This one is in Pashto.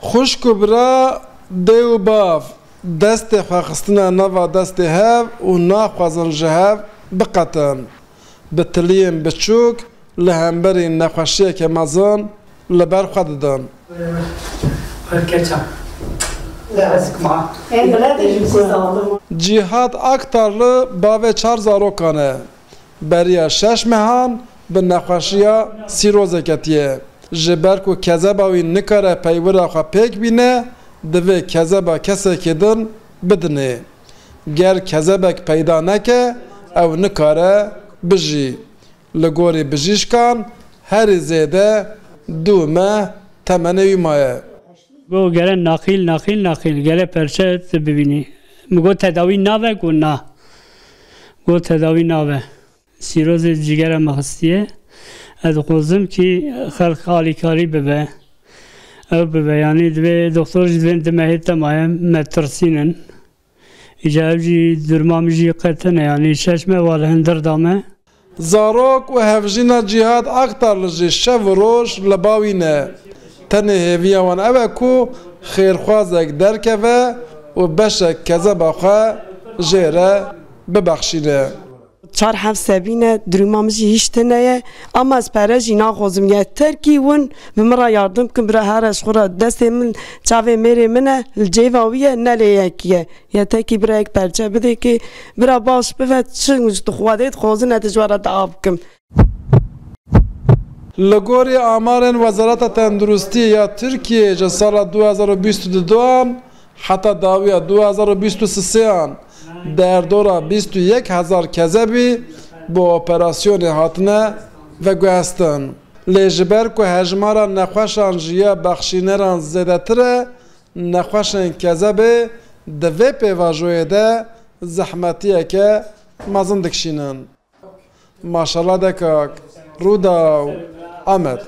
خوشک برا دیو باف دست خواستنا نوا دست هاو و ناخوازن جهاو بقتن بتلیم بچوک لهمبری نخوشی که مزان لبر خود دان جهاد اکترلی باوی 4 زاروکانه بریا 6 مهان به نخوشیا 30 روزه کتیه جبرکو کذباوی نکاره پیورا خوا پیک بینه دوی کذبا کسی که دن بدنه گر کذبک پیدا نکه او نکاره بجی لگوری بجیش کن هر زیده 2 ماه تمنوی مایه گو گره ناخیل گره پرچه ببینی مگو تداوی ناوه گو نه گو تداوی ناوه سیروز جگر مخستیه از خوزم که خلق حالی کاری ببه او ببه یعنی دوی دکتر جدوین دمهی تمایم مترسینن ایجاب جی درمام جی قطنه یعنی 6 ماه واله هندر دامه زاروک و هفجینا جهاد اکتر لجی شو روش لباوینه تنه هیویه وان اوه کو خیرخوازک درکوه و بشک کذب خواه جیره ببخشینه 4 سبینه درمامجی هیچ تنه اما از پرجی ناخوزم یه ترکی ون و مرا یاردم کن برای هرش خورا دست من چاوه میره منه الجیواویه نله یکیه یه ترکی برای یک پرچه بده که برای باش بفت چنگش تخوادید خوزن اتجوارا دعاب کم لگوری آمارن وزارت تندرستی یا ترکیه جه سال 2022 حتی داویه 2023 در دورا 21,000 کذبی با اپراسیون هاتنه و گوهستن لیجبر که هجمارا نخوشان جیه بخشینران زیده تره نخوشن کذبی دوی پیواجوی ده زحمتیه که مزن دکشینن ماشالله دکاک رودا آمد